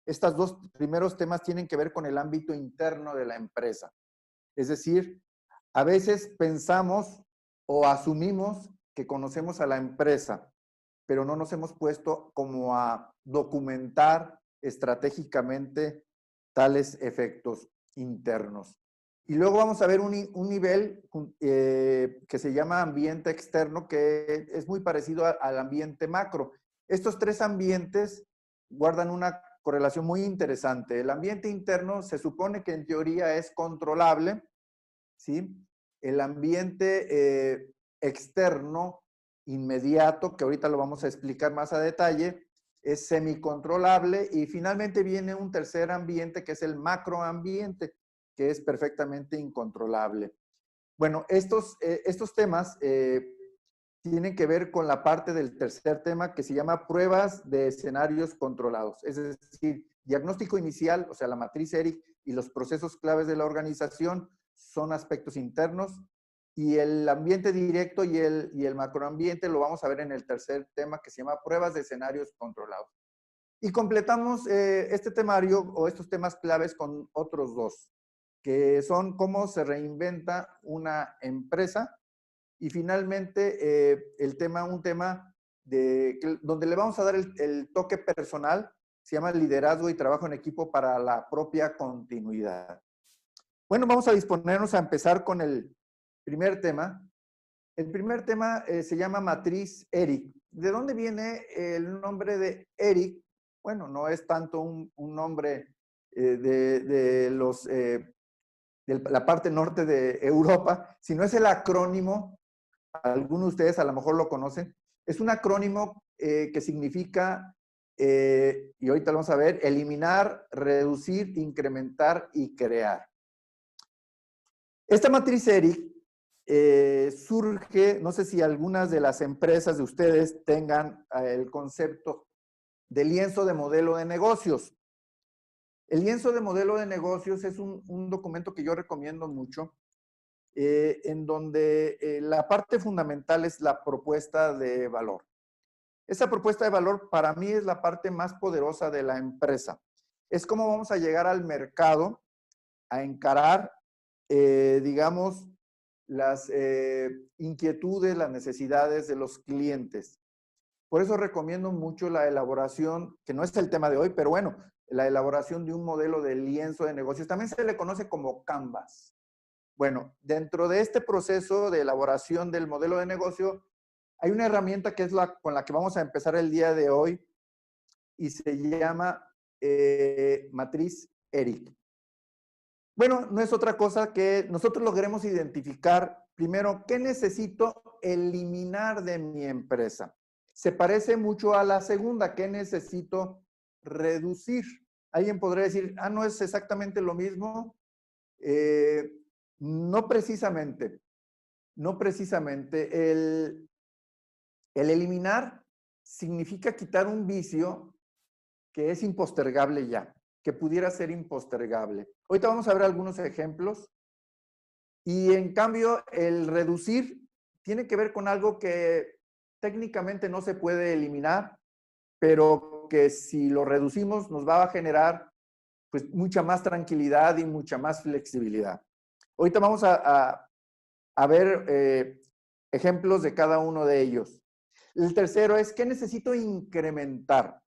Estos dos primeros temas tienen que ver con el ámbito interno de la empresa. Es decir, a veces pensamos o asumimos que conocemos a la empresa, pero no nos hemos puesto como a documentar estratégicamente tales efectos internos. Y luego vamos a ver un nivel que se llama ambiente externo, que es muy parecido al ambiente macro. Estos tres ambientes guardan una correlación muy interesante. El ambiente interno se supone que en teoría es controlable, ¿sí? El ambiente externo inmediato, que ahorita lo vamos a explicar más a detalle, es semicontrolable, y finalmente viene un tercer ambiente que es el macroambiente, que es perfectamente incontrolable. Bueno, estos temas tienen que ver con la parte del tercer tema que se llama pruebas de escenarios controlados. Es decir, diagnóstico inicial, o sea, la matriz ERIC y los procesos claves de la organización son aspectos internos, y el ambiente directo y el macroambiente lo vamos a ver en el tercer tema que se llama pruebas de escenarios controlados. Y completamos este temario o estos temas claves con otros dos, que son cómo se reinventa una empresa, y finalmente un tema donde le vamos a dar el toque personal, se llama liderazgo y trabajo en equipo para la propia continuidad. Bueno, vamos a disponernos a empezar con el primer tema. El primer tema se llama matriz ERIC. ¿De dónde viene el nombre de ERIC? Bueno, no es tanto un nombre de la parte norte de Europa, sino es el acrónimo, algunos de ustedes a lo mejor lo conocen, es un acrónimo que significa, y ahorita lo vamos a ver, eliminar, reducir, incrementar y crear. Esta matriz ERIC surge, no sé si algunas de las empresas de ustedes tengan el concepto de lienzo de modelo de negocios. El lienzo de modelo de negocios es un documento que yo recomiendo mucho, en donde la parte fundamental es la propuesta de valor. Esa propuesta de valor para mí es la parte más poderosa de la empresa. Es cómo vamos a llegar al mercado a encarar, digamos, las inquietudes, las necesidades de los clientes. Por eso recomiendo mucho la elaboración, que no es el tema de hoy, pero bueno, la elaboración de un modelo de lienzo de negocios. También se le conoce como Canvas. Bueno, dentro de este proceso de elaboración del modelo de negocio, hay una herramienta que es con la que vamos a empezar el día de hoy, y se llama matriz ERIC. Bueno, no es otra cosa que nosotros logremos identificar primero qué necesito eliminar de mi empresa. Se parece mucho a la segunda, qué necesito reducir. Alguien podría decir, no es exactamente lo mismo. No precisamente. No precisamente. El eliminar significa quitar un vicio que es impostergable ya, que pudiera ser impostergable. Ahorita vamos a ver algunos ejemplos. Y en cambio, el reducir tiene que ver con algo que técnicamente no se puede eliminar, pero que si lo reducimos nos va a generar pues mucha más tranquilidad y mucha más flexibilidad. Ahorita vamos a ver ejemplos de cada uno de ellos. El tercero es, ¿qué necesito incrementar?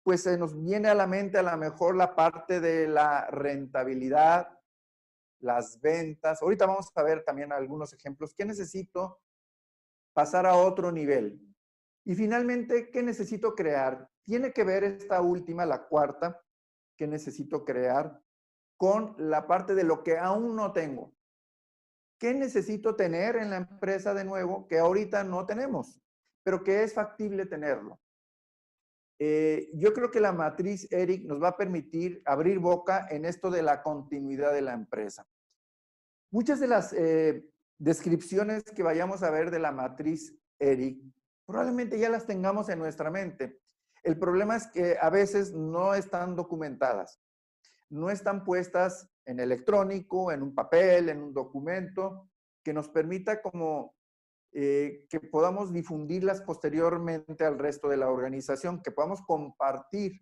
Pues se nos viene a la mente a lo mejor la parte de la rentabilidad, las ventas. Ahorita vamos a ver también algunos ejemplos. ¿Qué necesito pasar a otro nivel? Y finalmente, ¿qué necesito crear? Tiene que ver esta última, la cuarta, que necesito crear, con la parte de lo que aún no tengo. ¿Qué necesito tener en la empresa de nuevo que ahorita no tenemos, pero que es factible tenerlo? Yo creo que la matriz ERIC nos va a permitir abrir boca en esto de la continuidad de la empresa. Muchas de las descripciones que vayamos a ver de la matriz ERIC probablemente ya las tengamos en nuestra mente. El problema es que a veces no están documentadas, no están puestas en electrónico, en un papel, en un documento, que nos permita como que podamos difundirlas posteriormente al resto de la organización, que podamos compartir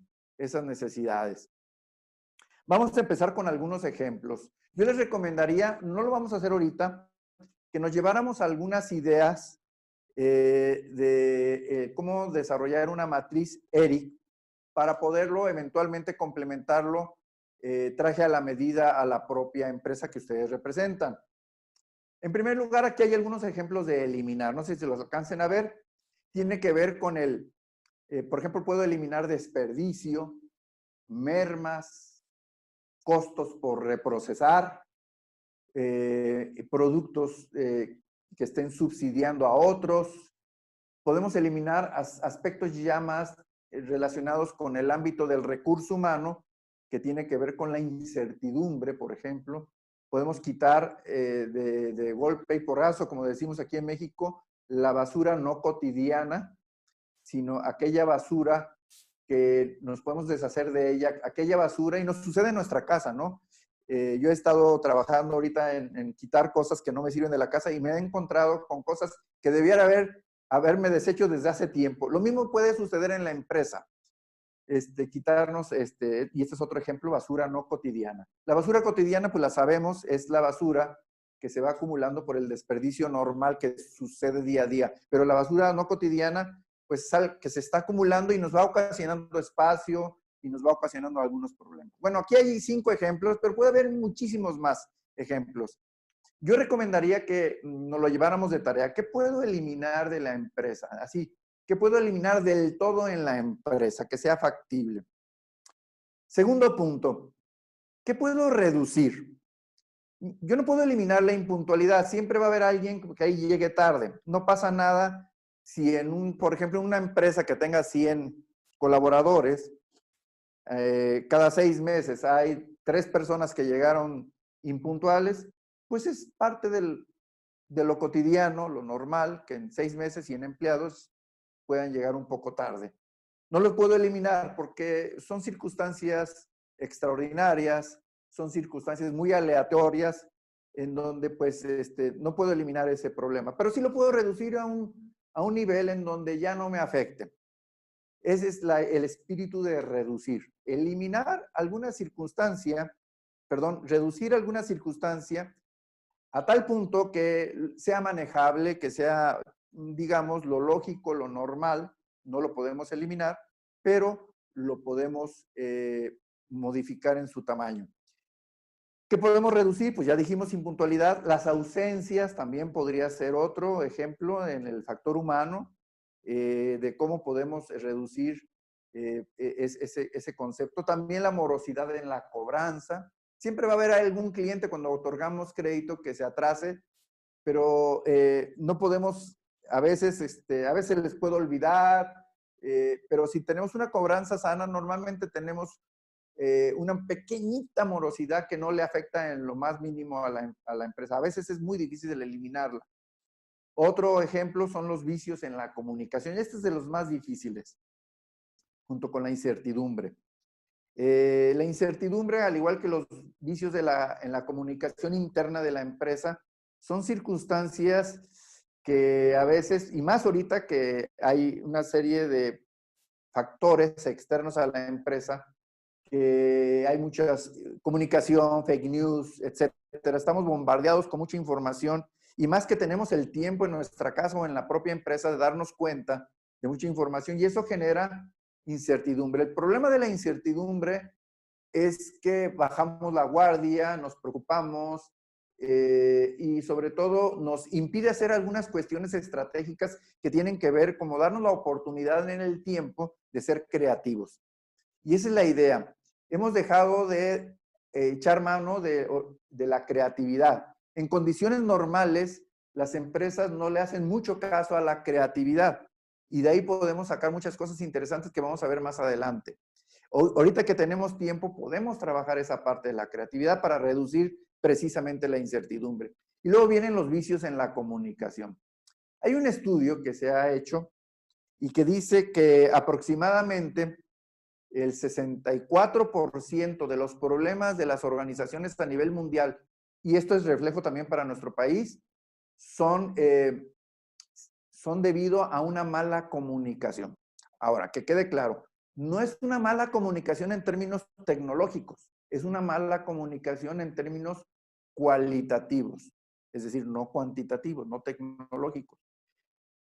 esas necesidades. Vamos a empezar con algunos ejemplos. Yo les recomendaría, no lo vamos a hacer ahorita, que nos lleváramos algunas ideas de cómo desarrollar una matriz ERIC para poderlo eventualmente complementarlo traje a la medida a la propia empresa que ustedes representan. En primer lugar, aquí hay algunos ejemplos de eliminar. No sé si los alcancen a ver. Tiene que ver con por ejemplo, puedo eliminar desperdicio, mermas, costos por reprocesar, productos que estén subsidiando a otros. Podemos eliminar aspectos ya más relacionados con el ámbito del recurso humano, que tiene que ver con la incertidumbre, por ejemplo. Podemos quitar de golpe y porrazo, como decimos aquí en México, la basura no cotidiana, sino aquella basura que nos podemos deshacer de ella, aquella basura, y nos sucede en nuestra casa, ¿no? Yo he estado trabajando ahorita en quitar cosas que no me sirven de la casa y me he encontrado con cosas que debiera haberme deshecho desde hace tiempo. Lo mismo puede suceder en la empresa. Quitarnos, y este es otro ejemplo, basura no cotidiana. La basura cotidiana, pues la sabemos, es la basura que se va acumulando por el desperdicio normal que sucede día a día. Pero la basura no cotidiana, pues es algo que se está acumulando y nos va ocasionando espacio y nos va ocasionando algunos problemas. Bueno, aquí hay 5 ejemplos, pero puede haber muchísimos más ejemplos. Yo recomendaría que nos lo lleváramos de tarea. ¿Qué puedo eliminar de la empresa? Así, ¿qué puedo eliminar del todo en la empresa? Que sea factible. Segundo punto, ¿qué puedo reducir? Yo no puedo eliminar la impuntualidad. Siempre va a haber alguien que ahí llegue tarde. No pasa nada si por ejemplo, en una empresa que tenga 100 colaboradores, cada 6 meses hay 3 personas que llegaron impuntuales, pues es parte de lo cotidiano, lo normal, que en 6 meses 100 empleados puedan llegar un poco tarde. No lo puedo eliminar porque son circunstancias extraordinarias, son circunstancias muy aleatorias en donde pues no puedo eliminar ese problema, pero sí lo puedo reducir a un nivel en donde ya no me afecte. Ese es el espíritu de reducir. Eliminar alguna circunstancia, perdón, reducir alguna circunstancia a tal punto que sea manejable, que sea, digamos, lo lógico, lo normal, no lo podemos eliminar, pero lo podemos modificar en su tamaño. ¿Qué podemos reducir? pues ya dijimos impuntualidad. Las ausencias también podría ser otro ejemplo en el factor humano de cómo podemos reducir ese concepto. También la morosidad en la cobranza. Siempre va a haber algún cliente cuando otorgamos crédito que se atrase, pero no podemos, a veces les puedo olvidar, pero si tenemos una cobranza sana, normalmente tenemos una pequeñita morosidad que no le afecta en lo más mínimo a la empresa. A veces es muy difícil eliminarla. Otro ejemplo son los vicios en la comunicación. Este es de los más difíciles, junto con la incertidumbre. La incertidumbre, al igual que los vicios en la comunicación interna de la empresa, son circunstancias que a veces, y más ahorita que hay una serie de factores externos a la empresa, que hay mucha comunicación, fake news, etcétera. Estamos bombardeados con mucha información y más que tenemos el tiempo en nuestra casa o en la propia empresa de darnos cuenta de mucha información y eso genera incertidumbre. El problema de la incertidumbre es que bajamos la guardia, nos preocupamos y sobre todo nos impide hacer algunas cuestiones estratégicas que tienen que ver como darnos la oportunidad en el tiempo de ser creativos. Y esa es la idea. Hemos dejado de echar mano de la creatividad. En condiciones normales, las empresas no le hacen mucho caso a la creatividad y de ahí podemos sacar muchas cosas interesantes que vamos a ver más adelante. Ahorita que tenemos tiempo, podemos trabajar esa parte de la creatividad para reducir precisamente la incertidumbre. Y luego vienen los vicios en la comunicación. Hay un estudio que se ha hecho y que dice que aproximadamente el 64% de los problemas de las organizaciones a nivel mundial, y esto es reflejo también para nuestro país, son debido a una mala comunicación. Ahora, que quede claro, No es una mala comunicación en términos tecnológicos, es una mala comunicación en términos cualitativos, es decir, no cuantitativos, no tecnológicos.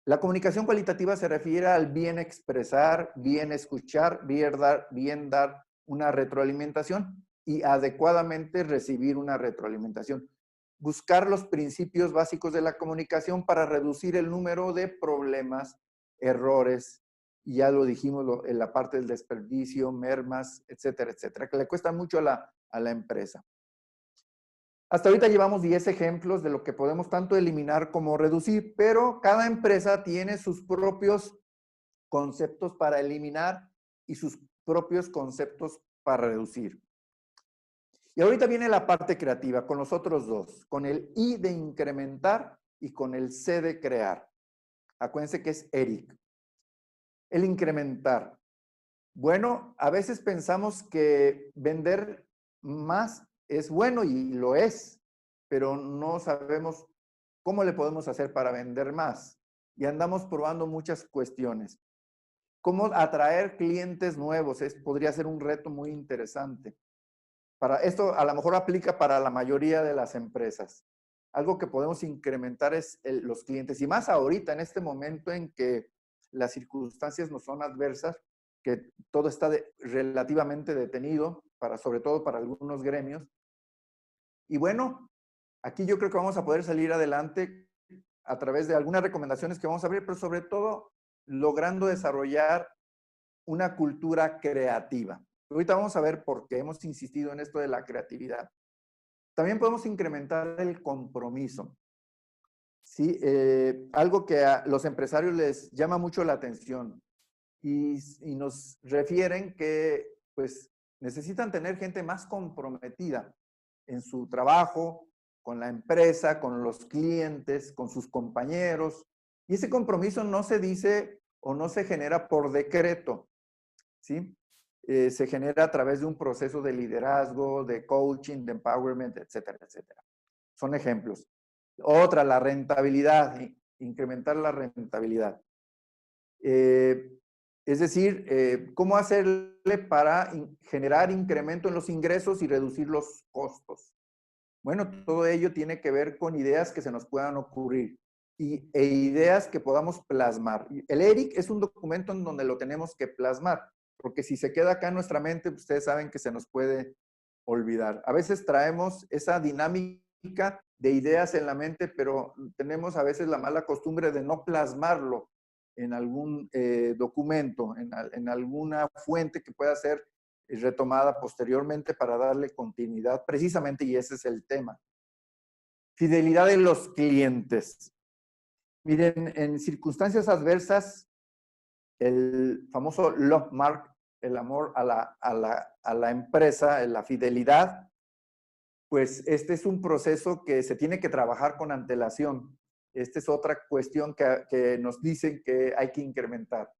La comunicación cualitativa se refiere al bien expresar, bien escuchar, bien dar una retroalimentación y adecuadamente recibir una retroalimentación. Buscar los principios básicos de la comunicación para reducir el número de problemas, errores, y ya lo dijimos en la parte del desperdicio, mermas, etcétera, etcétera, que le cuesta mucho a la empresa. Hasta ahorita llevamos 10 ejemplos de lo que podemos tanto eliminar como reducir, pero cada empresa tiene sus propios conceptos para eliminar y sus propios conceptos para reducir. Y ahorita viene la parte creativa con los otros dos, con el I de incrementar y con el C de crear. Acuérdense que es Eric. El incrementar. Bueno, a veces pensamos que vender más es bueno y lo es, pero no sabemos cómo le podemos hacer para vender más. Y andamos probando muchas cuestiones. ¿Cómo atraer clientes nuevos? Podría ser un reto muy interesante. Para esto a lo mejor aplica para la mayoría de las empresas. Algo que podemos incrementar es los clientes. Y más ahorita, en este momento en que las circunstancias no son adversas, que todo está relativamente detenido, sobre todo para algunos gremios. Y bueno, aquí yo creo que vamos a poder salir adelante a través de algunas recomendaciones que vamos a ver, pero sobre todo logrando desarrollar una cultura creativa. Ahorita vamos a ver por qué hemos insistido en esto de la creatividad. También podemos incrementar el compromiso. ¿Sí? Algo que a los empresarios les llama mucho la atención y nos refieren que pues necesitan tener gente más comprometida en su trabajo, con la empresa, con los clientes, con sus compañeros. Y ese compromiso no se dice o no se genera por decreto, ¿sí? Se genera a través de un proceso de liderazgo, de coaching, de empowerment, etcétera, etcétera. Son ejemplos. Otra, la rentabilidad, incrementar la rentabilidad. Es decir, cómo hacerle para generar incremento en los ingresos y reducir los costos. Bueno, todo ello tiene que ver con ideas que se nos puedan ocurrir e ideas que podamos plasmar. El ERIC es un documento en donde lo tenemos que plasmar, porque si se queda acá en nuestra mente, ustedes saben que se nos puede olvidar. A veces traemos esa dinámica de ideas en la mente, pero tenemos a veces la mala costumbre de no plasmarlo en algún documento, en alguna fuente que pueda ser retomada posteriormente para darle continuidad precisamente, y ese es el tema. Fidelidad de los clientes. Miren, en circunstancias adversas, el famoso love mark, el amor a la empresa, la fidelidad, pues este es un proceso que se tiene que trabajar con antelación. Esta es otra cuestión que nos dicen que hay que incrementar.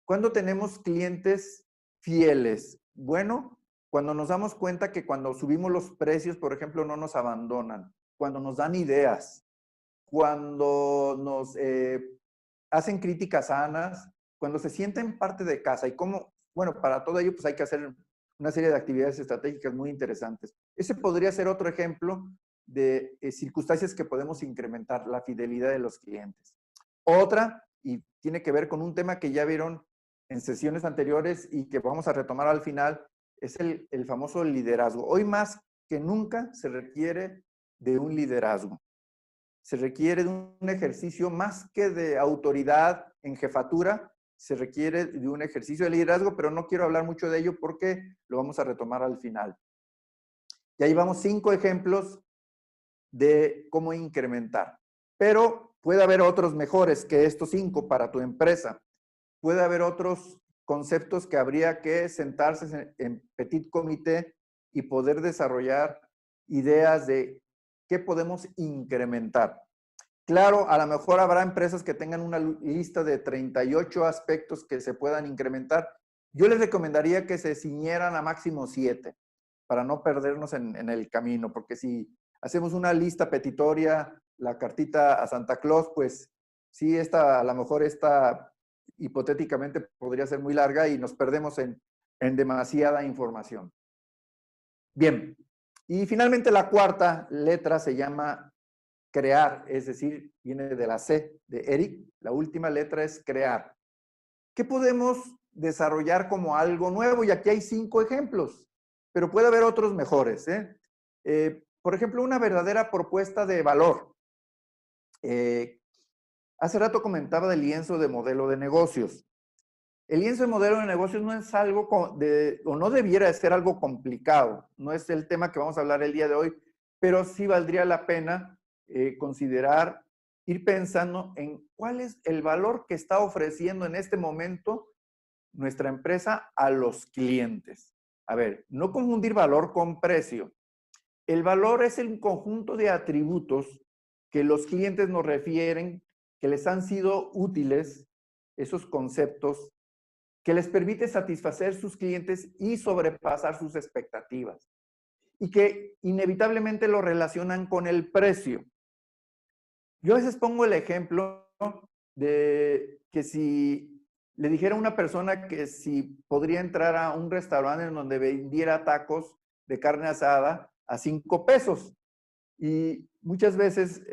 ¿Cuándo tenemos clientes fieles? Bueno, cuando nos damos cuenta que cuando subimos los precios, por ejemplo, no nos abandonan, cuando nos dan ideas, cuando nos hacen críticas sanas, cuando se sienten parte de casa y cómo, bueno, para todo ello pues hay que hacer una serie de actividades estratégicas muy interesantes. Ese podría ser otro ejemplo de circunstancias que podemos incrementar, la fidelidad de los clientes. Otra, y tiene que ver con un tema que ya vieron en sesiones anteriores y que vamos a retomar al final, es el famoso liderazgo. Hoy más que nunca se requiere de un liderazgo. Se requiere de un ejercicio más que de autoridad en jefatura, se requiere de un ejercicio de liderazgo, pero no quiero hablar mucho de ello porque lo vamos a retomar al final. Ya llevamos 5 ejemplos de cómo incrementar, pero puede haber otros mejores que estos 5 para tu empresa. Puede haber otros conceptos que habría que sentarse en petit comité y poder desarrollar ideas de qué podemos incrementar. Claro, a lo mejor habrá empresas que tengan una lista de 38 aspectos que se puedan incrementar. Yo les recomendaría que se ciñeran a máximo 7 para no perdernos en el camino, porque si hacemos una lista petitoria, la cartita a Santa Claus, pues sí, a lo mejor esta hipotéticamente podría ser muy larga y nos perdemos en demasiada información. Bien, y finalmente la cuarta letra se llama crear, es decir, viene de la C de Eric, la última letra es crear. ¿Qué podemos desarrollar como algo nuevo? Y aquí hay 5 ejemplos, pero puede haber otros mejores, ¿eh? Por ejemplo, una verdadera propuesta de valor. Hace rato comentaba del lienzo de modelo de negocios. El lienzo de modelo de negocios no es algo o no debiera de ser algo complicado. No es el tema que vamos a hablar el día de hoy, pero sí valdría la pena considerar, ir pensando en cuál es el valor que está ofreciendo en este momento nuestra empresa a los clientes. A ver, no confundir valor con precio. El valor es el conjunto de atributos que los clientes nos refieren, que les han sido útiles, esos conceptos, que les permite satisfacer sus clientes y sobrepasar sus expectativas. Y que inevitablemente lo relacionan con el precio. Yo a veces pongo el ejemplo de que si le dijera a una persona que si podría entrar a un restaurante en donde vendiera tacos de carne asada a 5 pesos. Y muchas veces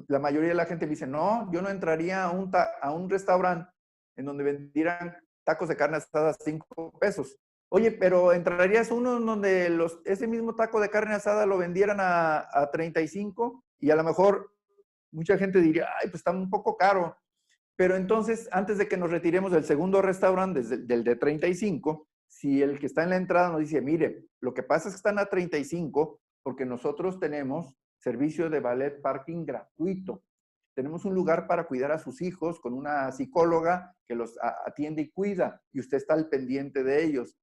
la mayoría de la gente me dice, no, yo no entraría a un restaurante en donde vendieran tacos de carne asada a 5 pesos. Oye, pero ¿entrarías uno en donde ese mismo taco de carne asada lo vendieran a 35? Y a lo mejor mucha gente diría, ay, pues está un poco caro. Pero entonces, antes de que nos retiremos del segundo restaurante, del de 35, si el que está en la entrada nos dice, mire, lo que pasa es que están a 35 porque nosotros tenemos servicio de valet parking gratuito. Tenemos un lugar para cuidar a sus hijos con una psicóloga que los atiende y cuida y usted está al pendiente de ellos.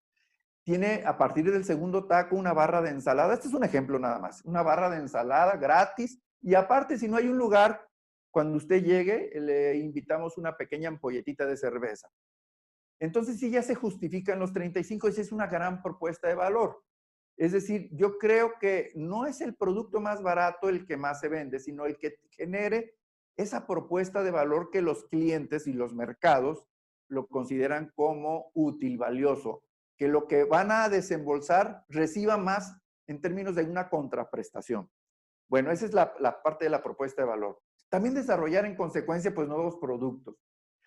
Tiene a partir del segundo taco una barra de ensalada. Este es un ejemplo nada más. Una barra de ensalada gratis. Y aparte, si no hay un lugar, cuando usted llegue, le invitamos una pequeña ampolletita de cerveza. Entonces, sí ya se justifican los 35 y sí es una gran propuesta de valor. Es decir, yo creo que no es el producto más barato el que más se vende, sino el que genere esa propuesta de valor que los clientes y los mercados lo consideran como útil, valioso, que lo que van a desembolsar reciba más en términos de una contraprestación. Bueno, esa es la parte de la propuesta de valor. También desarrollar en consecuencia pues nuevos productos.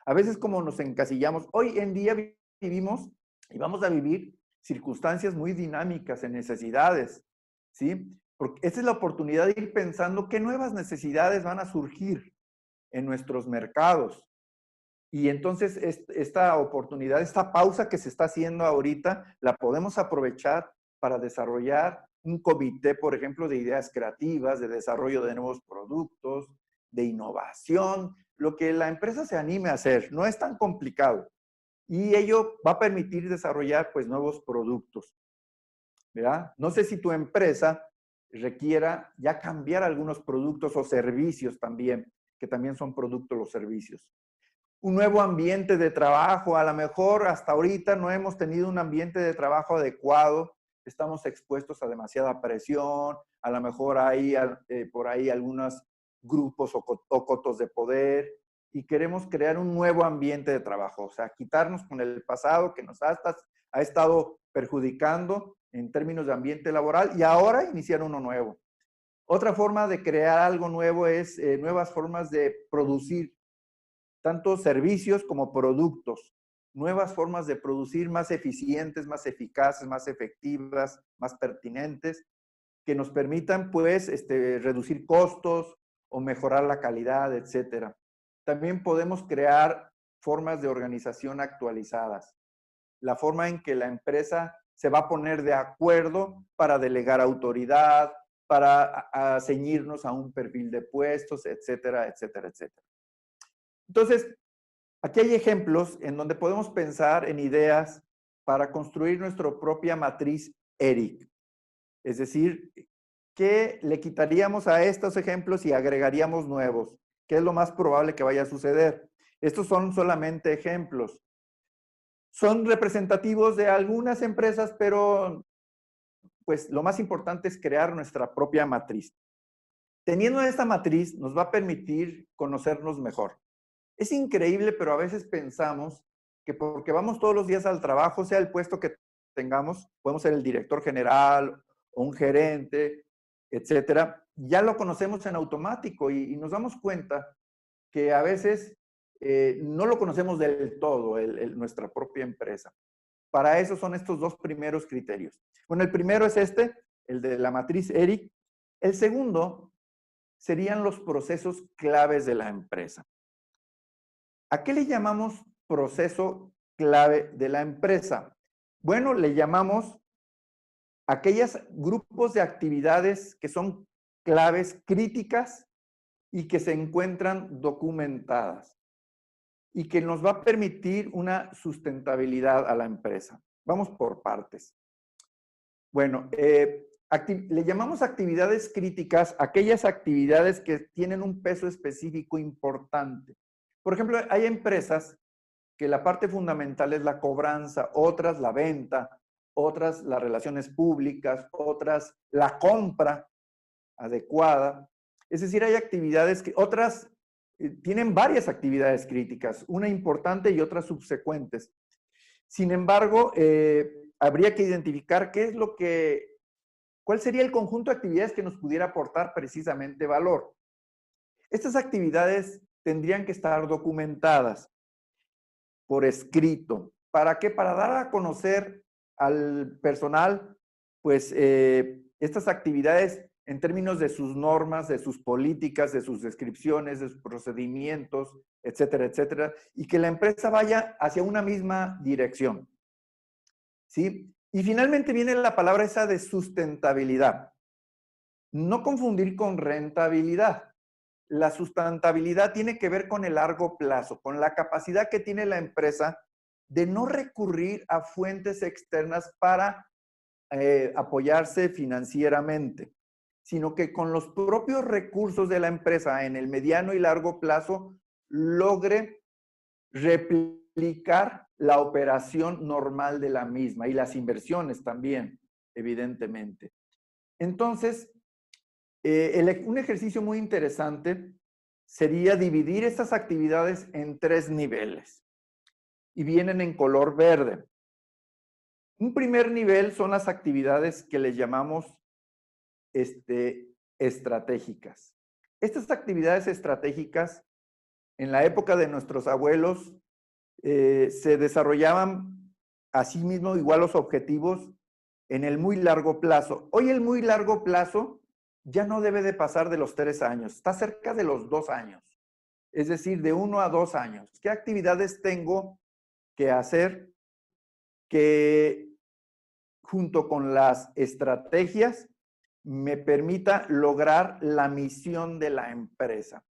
A veces como nos encasillamos, hoy en día vivimos y vamos a vivir circunstancias muy dinámicas en necesidades, ¿sí? Porque esta es la oportunidad de ir pensando qué nuevas necesidades van a surgir en nuestros mercados. Y entonces esta oportunidad, esta pausa que se está haciendo ahorita, la podemos aprovechar para desarrollar un comité, por ejemplo, de ideas creativas, de desarrollo de nuevos productos, de innovación, lo que la empresa se anime a hacer. No es tan complicado. Y ello va a permitir desarrollar pues nuevos productos, ¿verdad? No sé si tu empresa requiera ya cambiar algunos productos o servicios también, que también son productos los servicios. Un nuevo ambiente de trabajo, a lo mejor hasta ahorita no hemos tenido un ambiente de trabajo adecuado, estamos expuestos a demasiada presión, a lo mejor hay por ahí algunos grupos o cotos de poder y queremos crear un nuevo ambiente de trabajo, o sea, quitarnos con el pasado que nos ha estado perjudicando en términos de ambiente laboral y ahora iniciar uno nuevo. Otra forma de crear algo nuevo es nuevas formas de producir tanto servicios como productos, nuevas formas de producir más eficientes, más eficaces, más efectivas, más pertinentes, que nos permitan pues reducir costos o mejorar la calidad, etcétera. También podemos crear formas de organización actualizadas, la forma en que la empresa se va a poner de acuerdo para delegar autoridad, para ceñirnos a un perfil de puestos, etcétera, etcétera, etcétera. Entonces, aquí hay ejemplos en donde podemos pensar en ideas para construir nuestra propia matriz ERIC. Es decir, ¿qué le quitaríamos a estos ejemplos y agregaríamos nuevos? ¿Qué es lo más probable que vaya a suceder? Estos son solamente ejemplos. Son representativos de algunas empresas, pero pues lo más importante es crear nuestra propia matriz. Teniendo esta matriz nos va a permitir conocernos mejor. Es increíble, pero a veces pensamos que porque vamos todos los días al trabajo, sea el puesto que tengamos, podemos ser el director general o un gerente, etcétera, ya lo conocemos en automático y nos damos cuenta que a veces no lo conocemos del todo, nuestra propia empresa. Para eso son estos dos primeros criterios. Bueno, el primero es este, el de la matriz ERIC. El segundo serían los procesos claves de la empresa. ¿A qué le llamamos proceso clave de la empresa? Bueno, le llamamos aquellos grupos de actividades que son claves críticas y que se encuentran documentadas y que nos va a permitir una sustentabilidad a la empresa. Vamos por partes. Bueno, le llamamos actividades críticas aquellas actividades que tienen un peso específico importante. Por ejemplo, hay empresas que la parte fundamental es la cobranza, otras la venta, otras las relaciones públicas, otras la compra adecuada. Es decir, hay actividades que otras tienen varias actividades críticas, una importante y otras subsecuentes. Sin embargo, habría que identificar cuál sería el conjunto de actividades que nos pudiera aportar precisamente valor. Estas actividades tendrían que estar documentadas por escrito. ¿Para qué? Para dar a conocer al personal, pues, estas actividades en términos de sus normas, de sus políticas, de sus descripciones, de sus procedimientos, etcétera, etcétera, y que la empresa vaya hacia una misma dirección. ¿Sí? Y finalmente viene la palabra esa de sustentabilidad. No confundir con rentabilidad. La sustentabilidad tiene que ver con el largo plazo, con la capacidad que tiene la empresa de no recurrir a fuentes externas para apoyarse financieramente, sino que con los propios recursos de la empresa en el mediano y largo plazo logre replicar la operación normal de la misma y las inversiones también, evidentemente. Entonces, un ejercicio muy interesante sería dividir estas actividades en 3 niveles y vienen en color verde. Un primer nivel son las actividades que les llamamos estratégicas. Estas actividades estratégicas, en la época de nuestros abuelos, se desarrollaban asimismo igual los objetivos en el muy largo plazo. Hoy el muy largo plazo ya no debe de pasar de los 3 años, está cerca de los 2 años, es decir, de 1 a 2 años. ¿Qué actividades tengo que hacer que junto con las estrategias me permita lograr la misión de la empresa?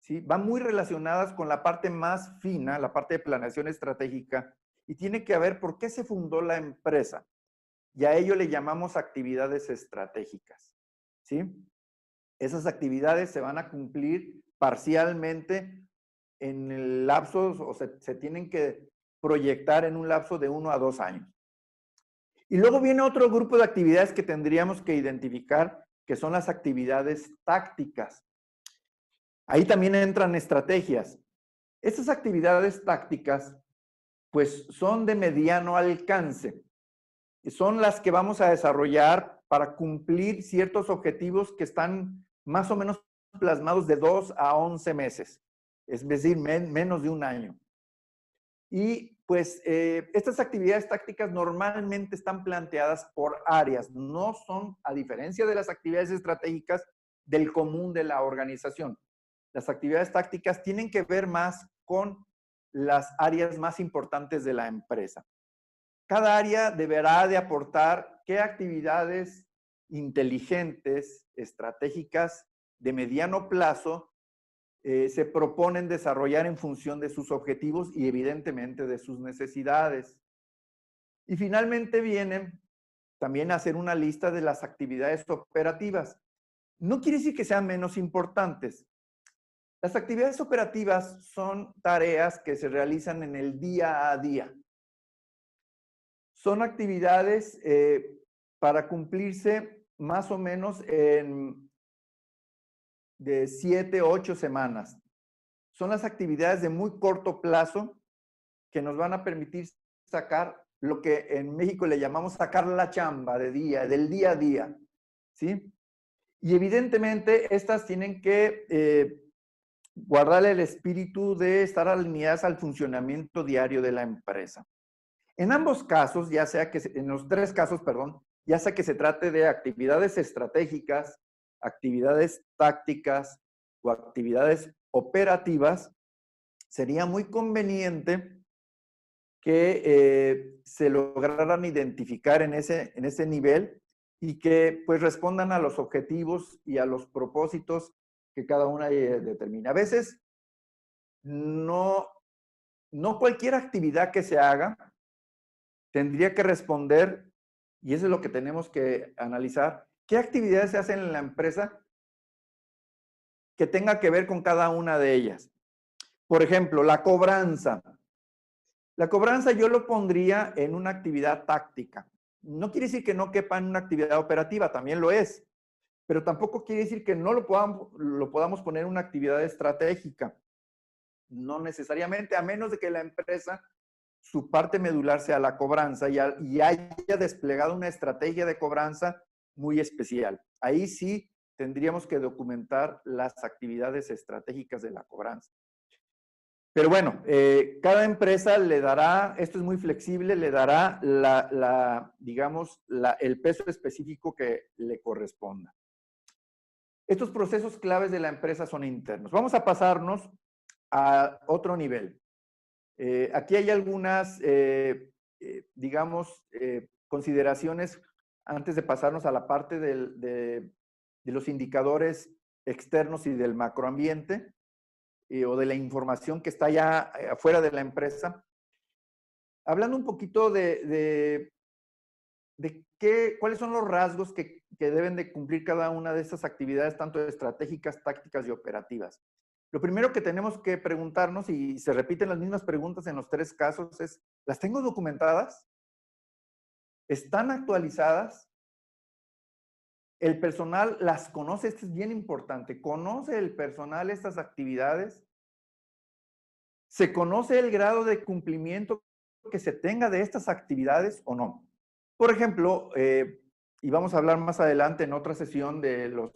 ¿Sí? Van muy relacionadas con la parte más fina, la parte de planeación estratégica, y tiene que ver por qué se fundó la empresa. Y a ello le llamamos actividades estratégicas. ¿Sí? Esas actividades se van a cumplir parcialmente en el lapso, o se tienen que proyectar en un lapso de 1 a 2 años. Y luego viene otro grupo de actividades que tendríamos que identificar, que son las actividades tácticas. Ahí también entran estrategias. Estas actividades tácticas, pues, son de mediano alcance. Son las que vamos a desarrollar para cumplir ciertos objetivos que están más o menos plasmados de 2 a 11 meses. Es decir, menos de un año. Y pues estas actividades tácticas normalmente están planteadas por áreas, no son, a diferencia de las actividades estratégicas, del común de la organización. Las actividades tácticas tienen que ver más con las áreas más importantes de la empresa. Cada área deberá de aportar qué actividades inteligentes, estratégicas, de mediano plazo, se proponen desarrollar en función de sus objetivos y evidentemente de sus necesidades. Y finalmente vienen también a hacer una lista de las actividades operativas. No quiere decir que sean menos importantes. Las actividades operativas son tareas que se realizan en el día a día. Son actividades para cumplirse más o menos de 7 a 8 semanas. Son las actividades de muy corto plazo que nos van a permitir sacar lo que en México le llamamos sacar la chamba del día a día, ¿sí? Y evidentemente estas tienen que guardar el espíritu de estar alineadas al funcionamiento diario de la empresa. En ambos casos, ya sea que, en los tres casos, perdón, ya sea que se trate de actividades estratégicas, actividades tácticas o actividades operativas, sería muy conveniente que se lograran identificar en ese nivel y que pues respondan a los objetivos y a los propósitos que cada una determina. A veces no cualquier actividad que se haga tendría que responder, y eso es lo que tenemos que analizar, qué actividades se hacen en la empresa que tenga que ver con cada una de ellas. Por ejemplo, la cobranza. La cobranza yo lo pondría en una actividad táctica. No quiere decir que no quepa en una actividad operativa, también lo es, pero tampoco quiere decir que no lo podamos poner en una actividad estratégica. No necesariamente, a menos de que la empresa, su parte medular sea la cobranza y haya desplegado una estrategia de cobranza muy especial. Ahí sí tendríamos que documentar las actividades estratégicas de la cobranza. Pero bueno, cada empresa le dará, esto es muy flexible, le dará el peso específico que le corresponda. Estos procesos claves de la empresa son internos. Vamos a pasarnos a otro nivel. Aquí hay algunas, consideraciones antes de pasarnos a la parte de los indicadores externos y del macroambiente. O de la información que está ya afuera de la empresa. Hablando un poquito de cuáles son los rasgos que deben de cumplir cada una de estas actividades, tanto estratégicas, tácticas y operativas. Lo primero que tenemos que preguntarnos, y se repiten las mismas preguntas en los tres casos, es, ¿las tengo documentadas? ¿Están actualizadas? ¿El personal las conoce? Esto es bien importante. ¿Conoce el personal estas actividades? ¿Se conoce el grado de cumplimiento que se tenga de estas actividades o no? Por ejemplo, y vamos a hablar más adelante en otra sesión del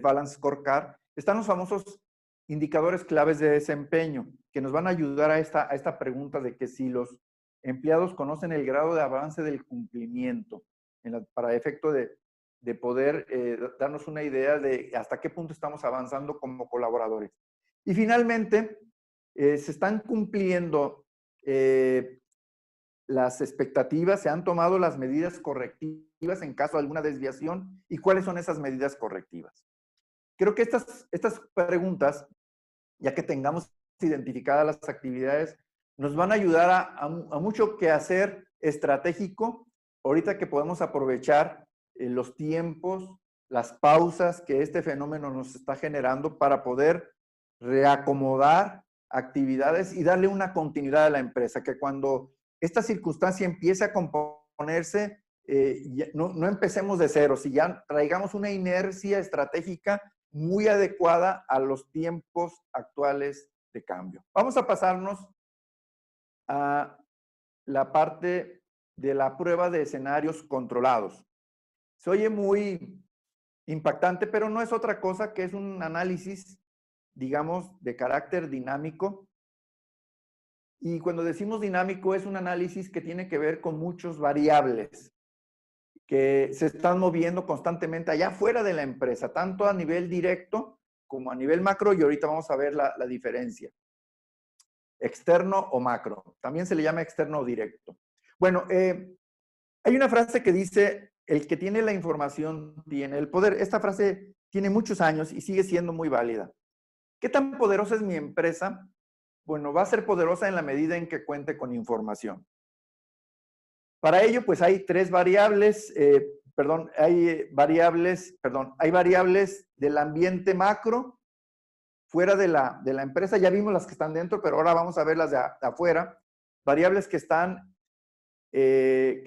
Balance Scorecard, están los famosos indicadores claves de desempeño que nos van a ayudar a esta pregunta de que si los empleados conocen el grado de avance del cumplimiento para efecto de poder darnos una idea de hasta qué punto estamos avanzando como colaboradores. Y finalmente, se están cumpliendo las expectativas, se han tomado las medidas correctivas en caso de alguna desviación y cuáles son esas medidas correctivas. Creo que estas preguntas, ya que tengamos identificadas las actividades, nos van a ayudar a mucho quehacer estratégico, ahorita que podemos aprovechar los tiempos, las pausas que este fenómeno nos está generando para poder reacomodar actividades y darle una continuidad a la empresa, que cuando esta circunstancia empiece a componerse, no empecemos de cero, si ya traigamos una inercia estratégica muy adecuada a los tiempos actuales de cambio. Vamos a pasarnos a la parte de la prueba de escenarios controlados. Se oye muy impactante, pero no es otra cosa que es un análisis, digamos, de carácter dinámico. Y cuando decimos dinámico, es un análisis que tiene que ver con muchas variables que se están moviendo constantemente allá fuera de la empresa, tanto a nivel directo como a nivel macro, y ahorita vamos a ver la diferencia. Externo o macro. También se le llama externo o directo. Bueno, hay una frase que dice, el que tiene la información tiene el poder. Esta frase tiene muchos años y sigue siendo muy válida. ¿Qué tan poderosa es mi empresa? Bueno, va a ser poderosa en la medida en que cuente con información. Para ello, pues hay tres variables, hay variables del ambiente macro fuera de la empresa. Ya vimos las que están dentro, pero ahora vamos a ver las de afuera. Variables que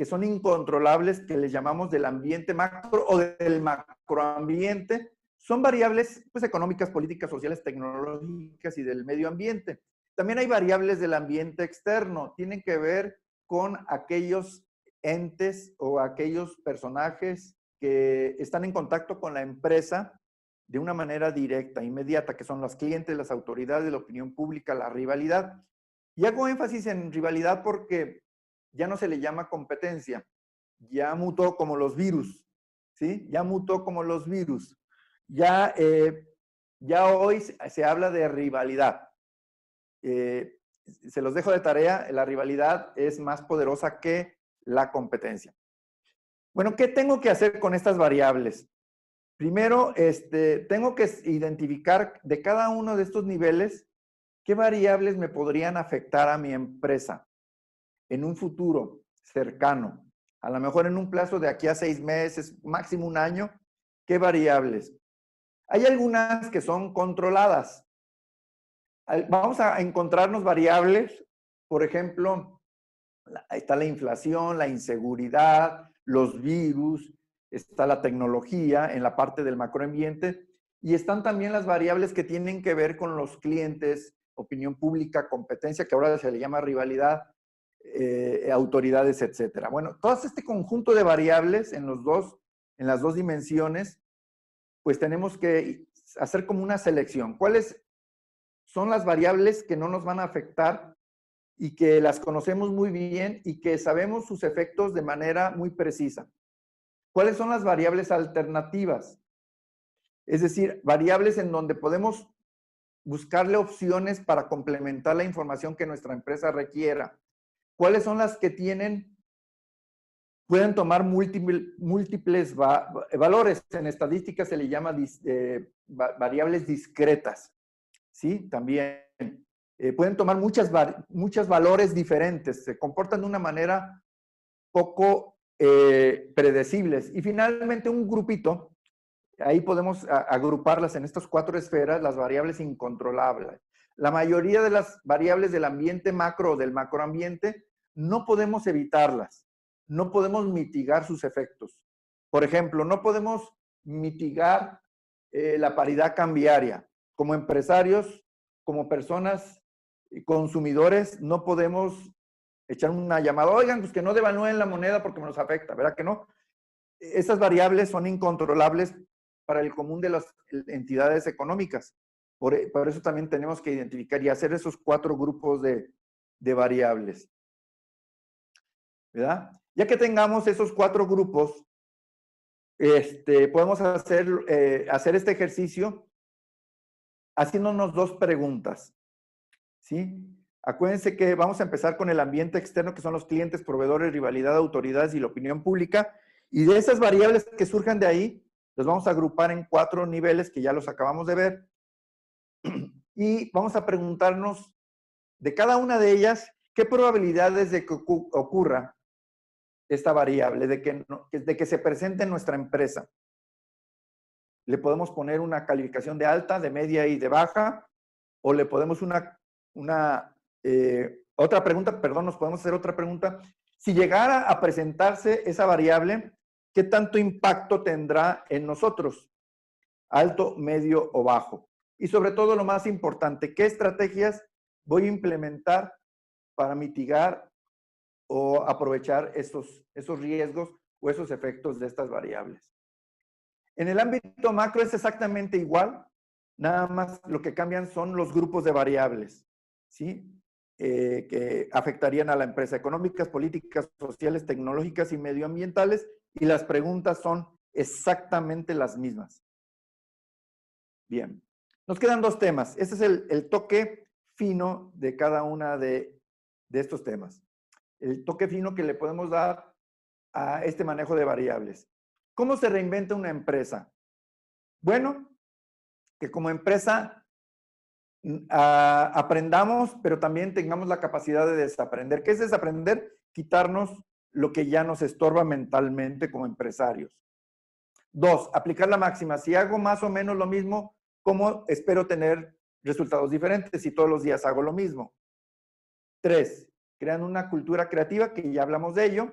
son incontrolables, que les llamamos del ambiente macro o del macroambiente. Son variables pues, económicas, políticas, sociales, tecnológicas y del medio ambiente. También hay variables del ambiente externo. Tienen que ver con aquellos entes o aquellos personajes que están en contacto con la empresa de una manera directa, inmediata, que son los clientes, las autoridades, la opinión pública, la rivalidad. Y hago énfasis en rivalidad porque ya no se le llama competencia, ya mutó como los virus, ¿sí? Ya mutó como los virus. Ya, ya hoy se habla de rivalidad. Se los dejo de tarea, la rivalidad es más poderosa que la competencia. Bueno, ¿qué tengo que hacer con estas variables? Primero, tengo que identificar de cada uno de estos niveles qué variables me podrían afectar a mi empresa en un futuro cercano. A lo mejor en un plazo de aquí a 6 meses, máximo un año, ¿qué variables? Hay algunas que son controladas. Vamos a encontrarnos variables, por ejemplo, está la inflación, la inseguridad, los virus, está la tecnología en la parte del macroambiente y están también las variables que tienen que ver con los clientes, opinión pública, competencia, que ahora se le llama rivalidad, autoridades, etcétera. Bueno, todo este conjunto de variables en las dos dimensiones, pues tenemos que hacer como una selección. ¿Cuáles son las variables que no nos van a afectar y que las conocemos muy bien y que sabemos sus efectos de manera muy precisa? ¿Cuáles son las variables alternativas? Es decir, variables en donde podemos buscarle opciones para complementar la información que nuestra empresa requiera. ¿Cuáles son las que pueden tomar múltiples valores? En estadística se le llama variables discretas, ¿sí? También pueden tomar muchos valores diferentes, se comportan de una manera poco predecibles. Y finalmente un grupito, ahí podemos agruparlas en estas 4 esferas, las variables incontrolables. La mayoría de las variables del ambiente macro o del macroambiente no podemos evitarlas, no podemos mitigar sus efectos. Por ejemplo, no podemos mitigar la paridad cambiaria. Como empresarios, como personas consumidores, no podemos echar una llamada, oigan, pues que no devalúen la moneda porque nos afecta, ¿verdad que no? Esas variables son incontrolables para el común de las entidades económicas. Por eso también tenemos que identificar y hacer esos 4 grupos de variables, ¿verdad? Ya que tengamos esos 4 grupos, podemos hacer este ejercicio haciéndonos 2 preguntas, ¿sí? Acuérdense que vamos a empezar con el ambiente externo, que son los clientes, proveedores, rivalidad, autoridades y la opinión pública. Y de esas variables que surjan de ahí, los vamos a agrupar en 4 niveles que ya los acabamos de ver. Y vamos a preguntarnos de cada una de ellas, ¿qué probabilidades de que ocurra esta variable, de que se presente en nuestra empresa? Le podemos poner una calificación de alta, de media y de baja, o le podemos otra pregunta, perdón, nos podemos hacer otra pregunta. Si llegara a presentarse esa variable, ¿qué tanto impacto tendrá en nosotros? Alto, medio o bajo. Y sobre todo lo más importante, ¿qué estrategias voy a implementar para mitigar o aprovechar esos riesgos o esos efectos de estas variables? En el ámbito macro es exactamente igual, nada más lo que cambian son los grupos de variables, ¿sí? Que afectarían a la empresa: económicas, políticas, sociales, tecnológicas y medioambientales, y las preguntas son exactamente las mismas. Bien, nos quedan 2 temas. Este es el toque fino de cada una de estos temas. El toque fino que le podemos dar a este manejo de variables. ¿Cómo se reinventa una empresa? Bueno, que como empresa aprendamos, pero también tengamos la capacidad de desaprender. ¿Qué es desaprender? Quitarnos lo que ya nos estorba mentalmente como empresarios. 2, aplicar la máxima. Si hago más o menos lo mismo, ¿cómo espero tener resultados diferentes si todos los días hago lo mismo? 3, crean una cultura creativa, que ya hablamos de ello.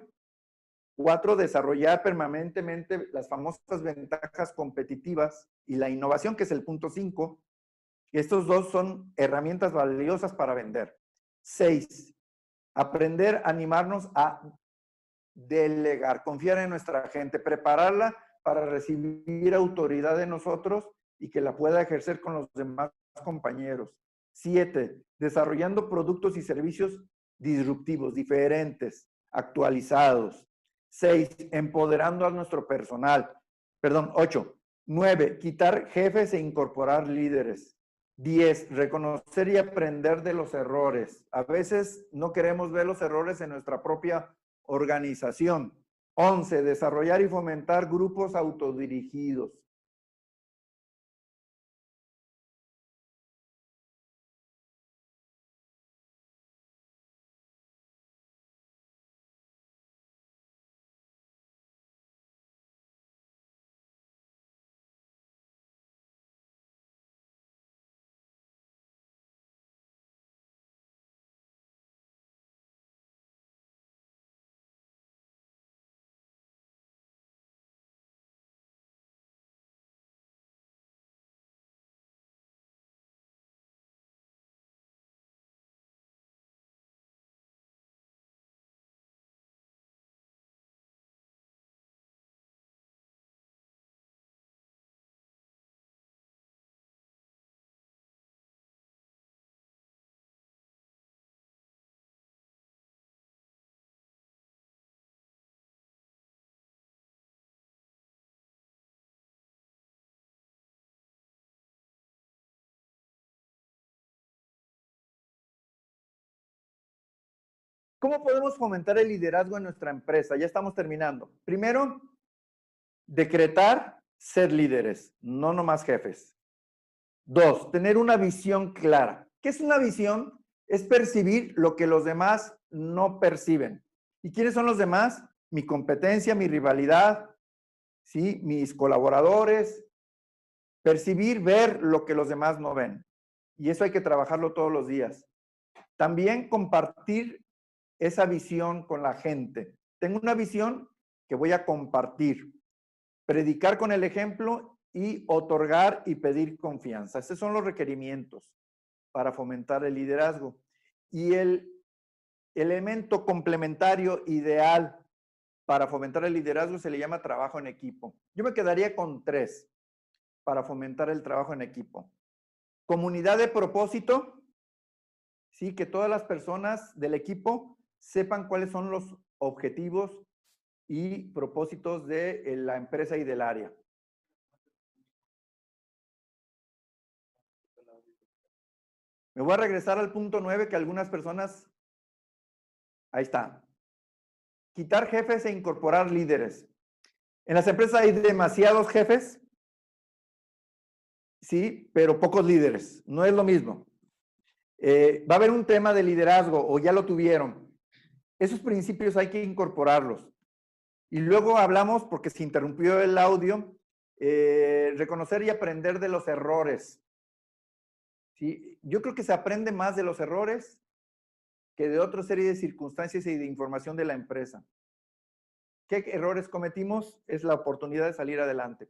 4, desarrollar permanentemente las famosas ventajas competitivas y la innovación, que es el punto 5. Estos dos son herramientas valiosas para vender. 6, aprender a animarnos a delegar, confiar en nuestra gente, prepararla para recibir autoridad de nosotros y que la pueda ejercer con los demás compañeros. 7, desarrollando productos y servicios disruptivos, diferentes, actualizados. 6, empoderando a nuestro personal. 8, 9, quitar jefes e incorporar líderes. 10, reconocer y aprender de los errores. A veces no queremos ver los errores en nuestra propia organización. 11, desarrollar y fomentar grupos autodirigidos. ¿Cómo podemos fomentar el liderazgo en nuestra empresa? Ya estamos terminando. Primero, decretar ser líderes, no nomás jefes. 2, tener una visión clara. ¿Qué es una visión? Es percibir lo que los demás no perciben. ¿Y quiénes son los demás? Mi competencia, mi rivalidad, ¿sí? Mis colaboradores. Percibir, ver lo que los demás no ven. Y eso hay que trabajarlo todos los días. También compartir esa visión con la gente. Tengo una visión que voy a compartir. Predicar con el ejemplo y otorgar y pedir confianza. Esos son los requerimientos para fomentar el liderazgo. Y el elemento complementario ideal para fomentar el liderazgo se le llama trabajo en equipo. Yo me quedaría con 3 para fomentar el trabajo en equipo. Comunidad de propósito, sí, que todas las personas del equipo sepan cuáles son los objetivos y propósitos de la empresa y del área. Me voy a regresar al punto 9 que algunas personas, ahí está, quitar jefes e incorporar líderes. En las empresas hay demasiados jefes, sí, pero pocos líderes, no es lo mismo. Va a haber un tema de liderazgo o ya lo tuvieron. Esos principios hay que incorporarlos. Y luego hablamos, porque se interrumpió el audio, reconocer y aprender de los errores. ¿Sí? Yo creo que se aprende más de los errores que de otra serie de circunstancias y de información de la empresa. ¿Qué errores cometimos? Es la oportunidad de salir adelante.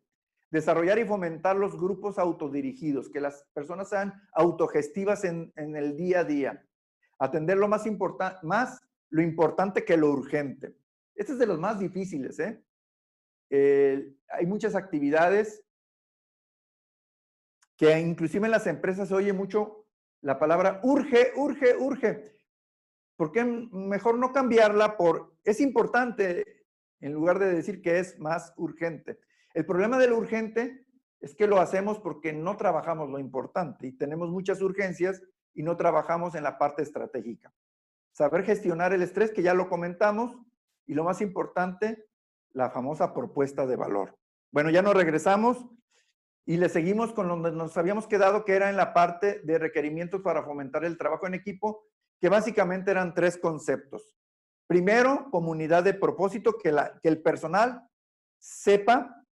Desarrollar y fomentar los grupos autodirigidos, que las personas sean autogestivas en el día a día. Atender lo más lo importante que lo urgente. Este es de los más difíciles, ¿eh? Hay muchas actividades que inclusive en las empresas se oye mucho la palabra urge, urge, urge. ¿Por qué mejor no cambiarla por es importante en lugar de decir que es más urgente? El problema de lo urgente es que lo hacemos porque no trabajamos lo importante y tenemos muchas urgencias y no trabajamos en la parte estratégica. Saber gestionar el estrés, que ya lo comentamos, y lo más importante, la famosa propuesta de valor. Bueno, ya nos regresamos y le seguimos con donde nos habíamos quedado, que era en la parte de requerimientos para fomentar el trabajo en equipo, que básicamente eran 3 conceptos. Primero, comunidad de propósito, que el personal sepa,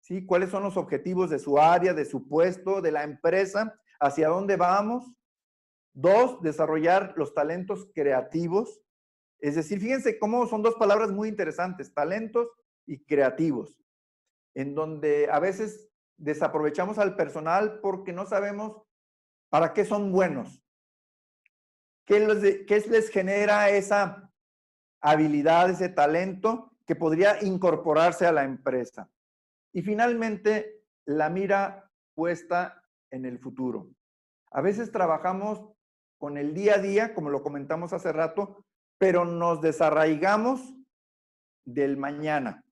¿sí?, cuáles son los objetivos de su área, de su puesto, de la empresa, hacia dónde vamos. 2, desarrollar los talentos creativos. Es decir, fíjense cómo son 2 palabras muy interesantes, talentos y creativos, en donde a veces desaprovechamos al personal porque no sabemos ¿Para qué son buenos? ¿Qué les genera esa habilidad, ese talento que podría incorporarse a la empresa? Y finalmente, la mira puesta en el futuro. A veces trabajamos con el día a día, como lo comentamos hace rato, pero nos desarraigamos del mañana.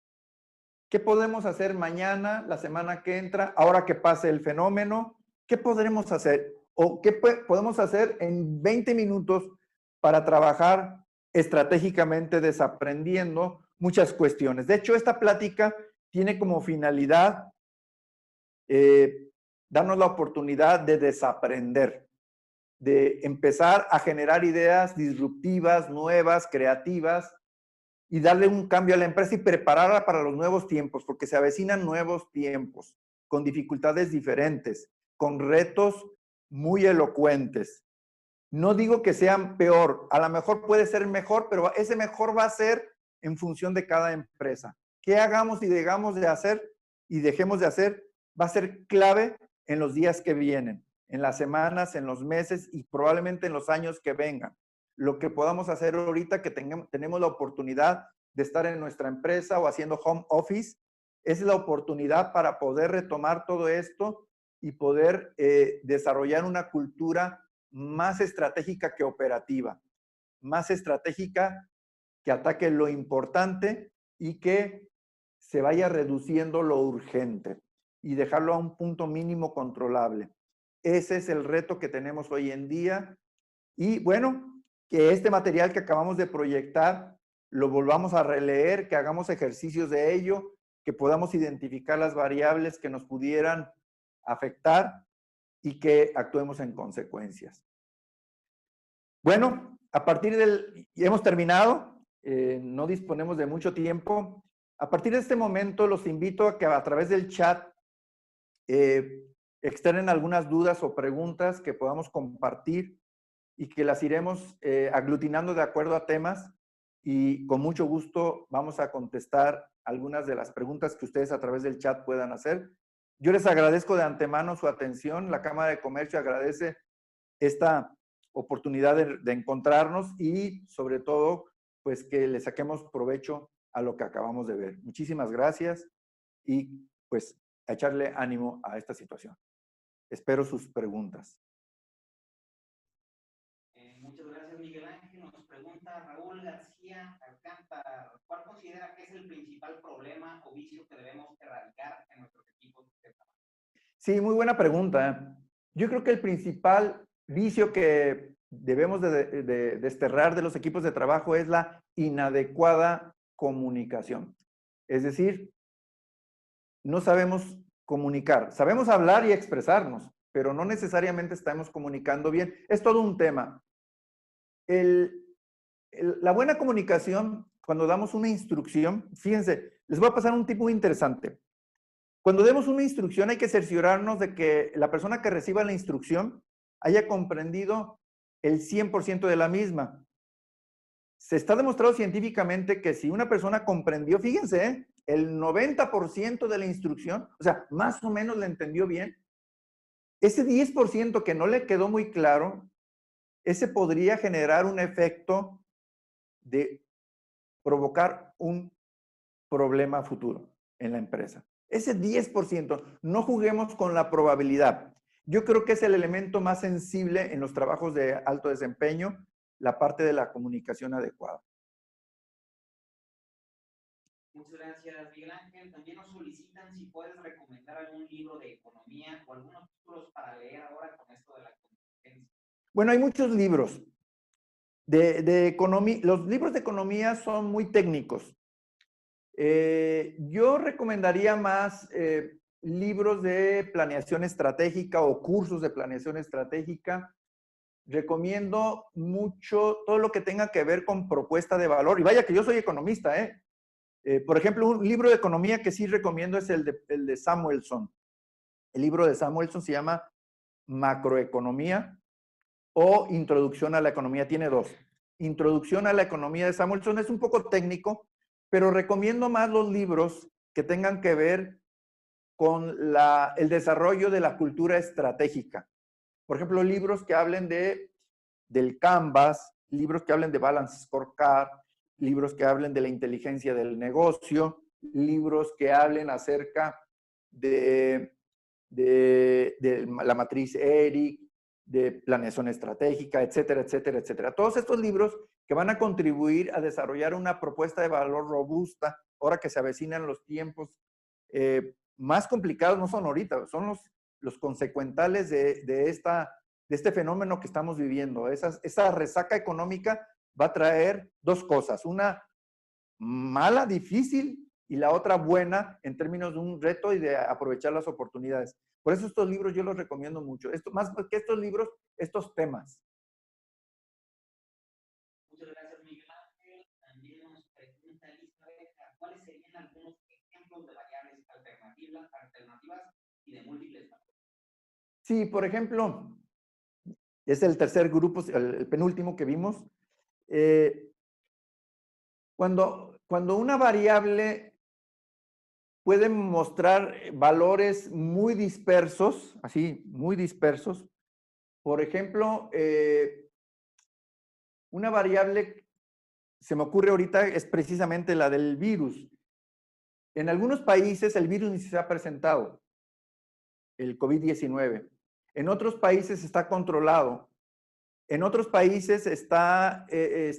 ¿Qué podemos hacer mañana, la semana que entra, ahora que pase el fenómeno? ¿Qué podremos hacer? ¿O qué podemos hacer en 20 minutos para trabajar estratégicamente desaprendiendo muchas cuestiones? De hecho, esta plática tiene como finalidad darnos la oportunidad de desaprender, de empezar a generar ideas disruptivas, nuevas, creativas, y darle un cambio a la empresa y prepararla para los nuevos tiempos, porque se avecinan nuevos tiempos, con dificultades diferentes, con retos muy elocuentes. No digo que sean peor, a lo mejor puede ser mejor, pero ese mejor va a ser en función de cada empresa. ¿Qué hagamos y dejamos de hacer y dejemos de hacer? Va a ser clave en los días que vienen, en las semanas, en los meses y probablemente en los años que vengan. Lo que podamos hacer ahorita que tenemos la oportunidad de estar en nuestra empresa o haciendo home office, es la oportunidad para poder retomar todo esto y poder desarrollar una cultura más estratégica que operativa, más estratégica que ataque lo importante y que se vaya reduciendo lo urgente y dejarlo a un punto mínimo controlable. Ese es el reto que tenemos hoy en día. Y bueno, que este material que acabamos de proyectar lo volvamos a releer, que hagamos ejercicios de ello, que podamos identificar las variables que nos pudieran afectar y que actuemos en consecuencias. Bueno, a partir ya hemos terminado, no disponemos de mucho tiempo. A partir de este momento los invito a que a través del chat externen algunas dudas o preguntas que podamos compartir y que las iremos aglutinando de acuerdo a temas y con mucho gusto vamos a contestar algunas de las preguntas que ustedes a través del chat puedan hacer. Yo les agradezco de antemano su atención. La Cámara de Comercio agradece esta oportunidad de encontrarnos y sobre todo, pues que le saquemos provecho a lo que acabamos de ver. Muchísimas gracias y pues a echarle ánimo a esta situación. Espero sus preguntas. Muchas gracias, Miguel Ángel. Nos pregunta Raúl García Alcántara, ¿cuál considera que es el principal problema o vicio que debemos erradicar en nuestros equipos de trabajo? Sí, muy buena pregunta. Yo creo que el principal vicio que debemos de desterrar de los equipos de trabajo es la inadecuada comunicación. Es decir, no sabemos comunicar. Sabemos hablar y expresarnos, pero no necesariamente estamos comunicando bien. Es todo un tema. La buena comunicación, cuando damos una instrucción, fíjense, les voy a pasar un tip muy interesante. Cuando demos una instrucción hay que cerciorarnos de que la persona que reciba la instrucción haya comprendido el 100% de la misma. Se está demostrado científicamente que si una persona comprendió, fíjense, el 90% de la instrucción, o sea, más o menos la entendió bien, ese 10% que no le quedó muy claro, ese podría generar un efecto de provocar un problema futuro en la empresa. Ese 10%, no juguemos con la probabilidad. Yo creo que es el elemento más sensible en los trabajos de alto desempeño, la parte de la comunicación adecuada. Muchas gracias, Miguel Ángel. También nos solicitan si puedes recomendar algún libro de economía o algunos títulos para leer ahora con esto de la contingencia. Bueno, hay muchos libros de economía. Los libros de economía son muy técnicos. Yo recomendaría más libros de planeación estratégica o cursos de planeación estratégica. Recomiendo mucho todo lo que tenga que ver con propuesta de valor. Y vaya que yo soy economista, ¿eh? Por ejemplo, un libro de economía que sí recomiendo es el de Samuelson. El libro de Samuelson se llama Macroeconomía o Introducción a la Economía. Tiene dos. Introducción a la Economía de Samuelson es un poco técnico, pero recomiendo más los libros que tengan que ver con el desarrollo de la cultura estratégica. Por ejemplo, libros que hablen del Canvas, libros que hablen de Balance Scorecard, libros que hablen de la inteligencia del negocio, libros que hablen acerca de la matriz ERIC, de planeación estratégica, etcétera, etcétera, etcétera. Todos estos libros que van a contribuir a desarrollar una propuesta de valor robusta, ahora que se avecinan los tiempos más complicados, no son ahorita, son los consecuentales de este fenómeno que estamos viviendo. Esa resaca económica va a traer dos cosas, una mala, difícil, y la otra buena en términos de un reto y de aprovechar las oportunidades. Por eso estos libros yo los recomiendo mucho. Más que estos libros, estos temas. Muchas gracias, Miguel Ángel. También nos pregunta Elizabeth, ¿cuáles serían algunos ejemplos de variables alternativas y de múltiples valores? Sí, por ejemplo, es el tercer grupo, el penúltimo que vimos. Cuando una variable puede mostrar valores muy dispersos, así, muy dispersos. Por ejemplo, una variable, se me ocurre ahorita, es precisamente la del virus. En algunos países el virus ni se ha presentado, el COVID-19. En otros países está controlado. En otros países esta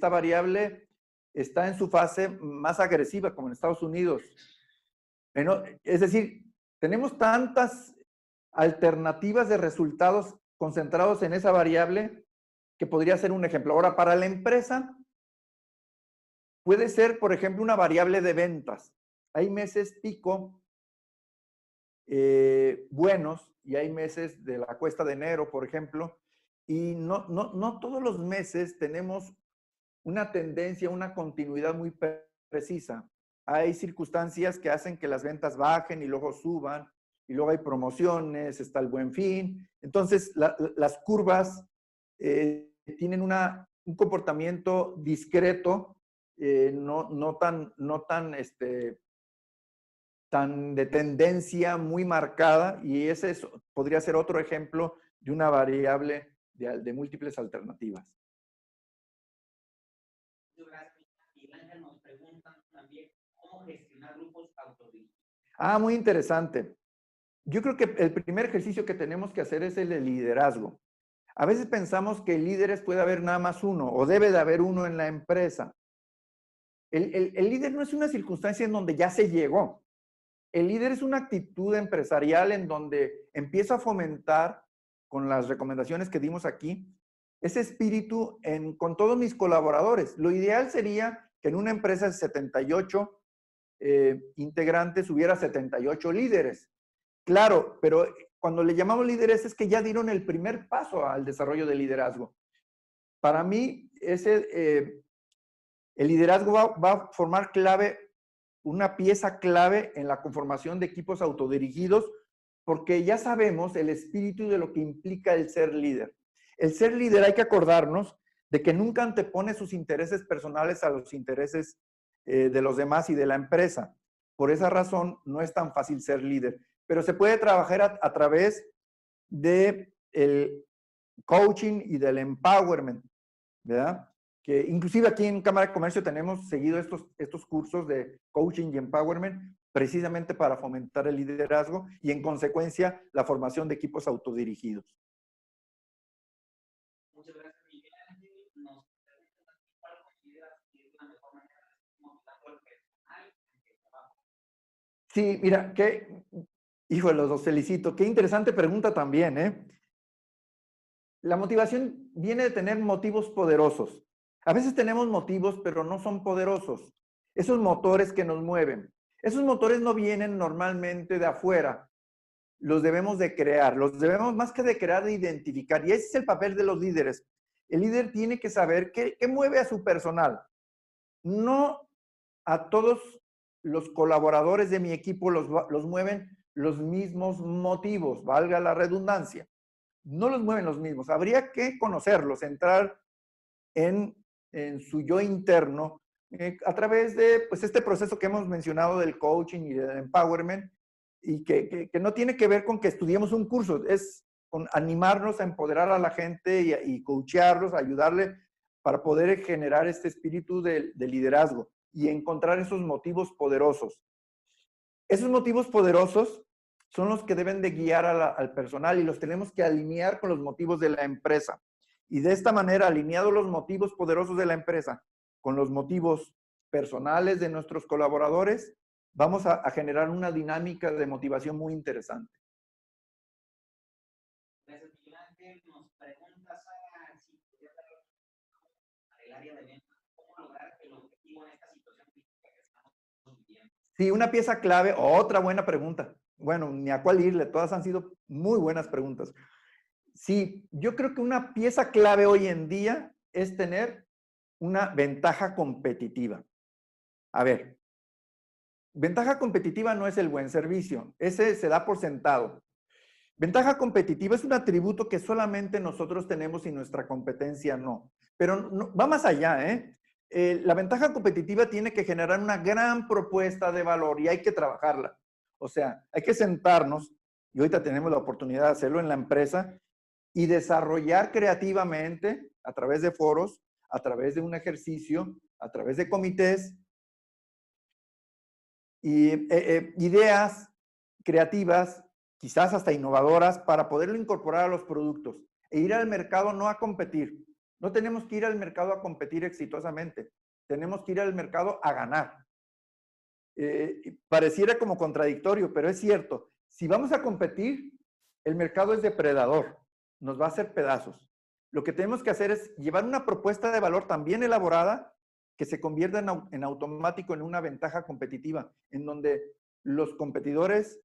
variable está en su fase más agresiva, como en Estados Unidos. Es decir, tenemos tantas alternativas de resultados concentrados en esa variable que podría ser un ejemplo. Ahora, para la empresa, puede ser, por ejemplo, una variable de ventas. Hay meses pico buenos y hay meses de la cuesta de enero, por ejemplo, y no todos los meses tenemos una tendencia, una continuidad muy precisa. Hay circunstancias que hacen que las ventas bajen y luego suban, y luego hay promociones, está el Buen Fin. Entonces, las curvas tienen un comportamiento discreto, no tan de tendencia muy marcada, y ese podría ser otro ejemplo de una variable de múltiples alternativas. Miguel Ángel nos pregunta también cómo gestionar grupos autodirigidos. Muy interesante. Yo creo que el primer ejercicio que tenemos que hacer es el de liderazgo. A veces pensamos que líderes puede haber nada más uno o debe de haber uno en la empresa. El líder no es una circunstancia en donde ya se llegó. El líder es una actitud empresarial en donde empieza a fomentar, con las recomendaciones que dimos aquí, ese espíritu con todos mis colaboradores. Lo ideal sería que en una empresa de 78 integrantes hubiera 78 líderes. Claro, pero cuando le llamamos líderes es que ya dieron el primer paso al desarrollo del liderazgo. Para mí, el liderazgo va a formar una pieza clave en la conformación de equipos autodirigidos, porque ya sabemos el espíritu de lo que implica el ser líder. El ser líder, hay que acordarnos de que nunca antepone sus intereses personales a los intereses de los demás y de la empresa. Por esa razón, no es tan fácil ser líder, pero se puede trabajar a través del coaching y del empowerment, ¿verdad? Que inclusive aquí en Cámara de Comercio tenemos seguido estos cursos de coaching y empowerment precisamente para fomentar el liderazgo y en consecuencia la formación de equipos autodirigidos. Muchas gracias, Miguel Ángel. Nos preguntan cuál consideras que es la mejor manera de motivar al personal en el trabajo. Sí, mira, híjole, los felicito. Qué interesante pregunta también, ¿eh? La motivación viene de tener motivos poderosos. A veces tenemos motivos, pero no son poderosos. Esos motores que nos mueven. Esos motores no vienen normalmente de afuera. Los debemos de crear. Los debemos, más que de crear, de identificar. Y ese es el papel de los líderes. El líder tiene que saber qué mueve a su personal. No a todos los colaboradores de mi equipo los mueven los mismos motivos, valga la redundancia. No los mueven los mismos. Habría que conocerlos, entrar en su yo interno a través de pues, este proceso que hemos mencionado del coaching y del empowerment, y que no tiene que ver con que estudiemos un curso. Es con animarnos a empoderar a la gente y coachearlos, ayudarle para poder generar este espíritu de liderazgo y encontrar esos motivos poderosos. Esos motivos poderosos son los que deben de guiar al personal y los tenemos que alinear con los motivos de la empresa. Y de esta manera, alineados los motivos poderosos de la empresa con los motivos personales de nuestros colaboradores, vamos a generar una dinámica de motivación muy interesante. Gracias, Miguel Ángel. Nos pregunta Sara si podría dar el área de ventas, cómo lograr el objetivo en esta situación crítica que estamos viviendo. Sí, una pieza clave, otra buena pregunta. Bueno, ni a cuál irle, todas han sido muy buenas preguntas. Sí, yo creo que una pieza clave hoy en día es tener una ventaja competitiva. A ver, ventaja competitiva no es el buen servicio, ese se da por sentado. Ventaja competitiva es un atributo que solamente nosotros tenemos y nuestra competencia no. Pero no, va más allá, ¿eh? La ventaja competitiva tiene que generar una gran propuesta de valor y hay que trabajarla. O sea, hay que sentarnos, y ahorita tenemos la oportunidad de hacerlo en la empresa, y desarrollar creativamente, a través de foros, a través de un ejercicio, a través de comités, y, ideas creativas, quizás hasta innovadoras, para poderlo incorporar a los productos e ir al mercado no a competir. No tenemos que ir al mercado a competir exitosamente, tenemos que ir al mercado a ganar. Pareciera como contradictorio, pero es cierto. Si vamos a competir, el mercado es depredador, nos va a hacer pedazos. Lo que tenemos que hacer es llevar una propuesta de valor también elaborada que se convierta en automático en una ventaja competitiva, en donde los competidores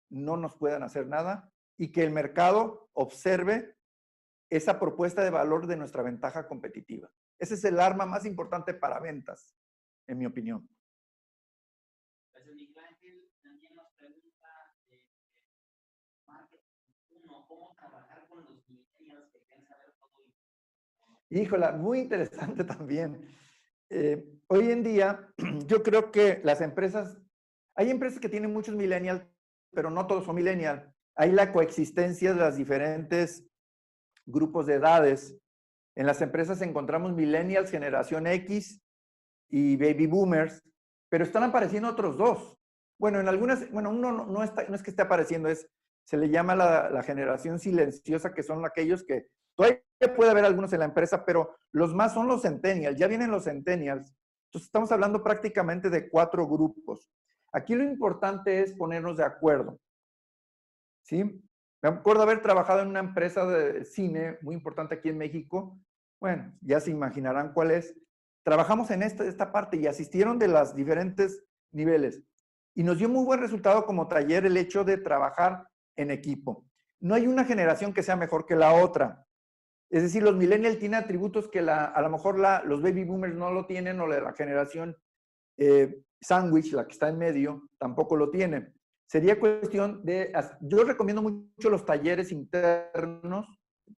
no nos puedan hacer nada y que el mercado observe esa propuesta de valor de nuestra ventaja competitiva. Ese es el arma más importante para ventas, en mi opinión. Gracias, Miguel Ángel. También nos pregunta Marketing 1, ¿cómo trabajar con los millennials que quieren saber todo? Híjola, muy interesante también. Hoy en día, yo creo que las empresas, hay empresas que tienen muchos millennials, pero no todos son millennials. Hay la coexistencia de los diferentes grupos de edades. En las empresas encontramos millennials, generación X y baby boomers, pero están apareciendo otros dos. Bueno, en algunas, bueno, uno no es que esté apareciendo, se le llama la generación silenciosa, que son aquellos que todavía puede haber algunos en la empresa, pero los más son los centennials, ya vienen los centennials. Entonces estamos hablando prácticamente de 4 grupos. Aquí lo importante es ponernos de acuerdo, ¿sí? Me acuerdo haber trabajado en una empresa de cine muy importante aquí en México. Bueno, ya se imaginarán cuál es. Trabajamos en esta parte y asistieron de los diferentes niveles. Y nos dio muy buen resultado como taller el hecho de trabajar en equipo. No hay una generación que sea mejor que la otra. Es decir, los millennials tienen atributos que a lo mejor los baby boomers no lo tienen, o la generación sandwich, la que está en medio, tampoco lo tiene. Sería cuestión de, yo recomiendo mucho los talleres internos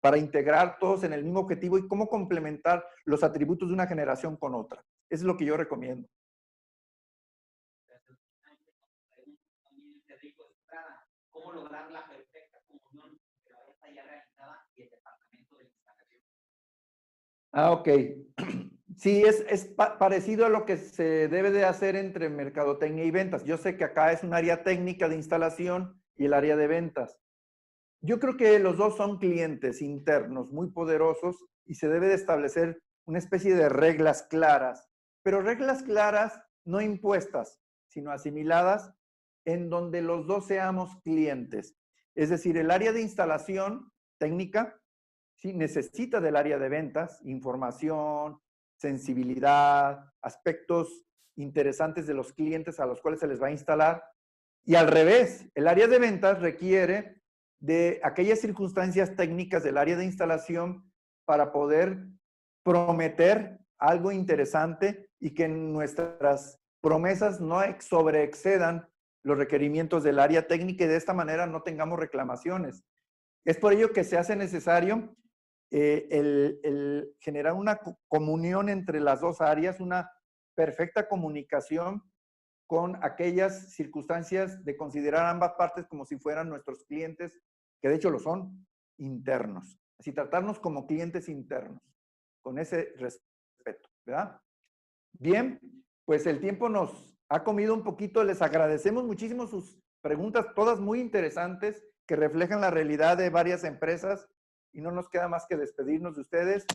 para integrar todos en el mismo objetivo y cómo complementar los atributos de una generación con otra. Eso es lo que yo recomiendo. ¿Cómo lograr la perfecta comunión entre la venta ya realizada y el departamento de instalación? Ah, ok. Sí, es parecido a lo que se debe de hacer entre mercadotecnia y ventas. Yo sé que acá es un área técnica de instalación y el área de ventas. Yo creo que los dos son clientes internos muy poderosos y se debe de establecer una especie de reglas claras, pero reglas claras no impuestas, sino asimiladas, en donde los dos seamos clientes. Es decir, el área de instalación técnica sí necesita del área de ventas, información, sensibilidad, aspectos interesantes de los clientes a los cuales se les va a instalar. Y al revés, el área de ventas requiere de aquellas circunstancias técnicas del área de instalación para poder prometer algo interesante y que nuestras promesas no sobreexcedan los requerimientos del área técnica y de esta manera no tengamos reclamaciones. Es por ello que se hace necesario el generar una comunión entre las dos áreas, una perfecta comunicación con aquellas circunstancias de considerar ambas partes como si fueran nuestros clientes, que de hecho lo son. internos. Así tratarnos como clientes internos, con ese respeto, ¿verdad? Bien, pues el tiempo nos ha comido un poquito. Les agradecemos muchísimo sus preguntas, todas muy interesantes, que reflejan la realidad de varias empresas, y no nos queda más que despedirnos de ustedes.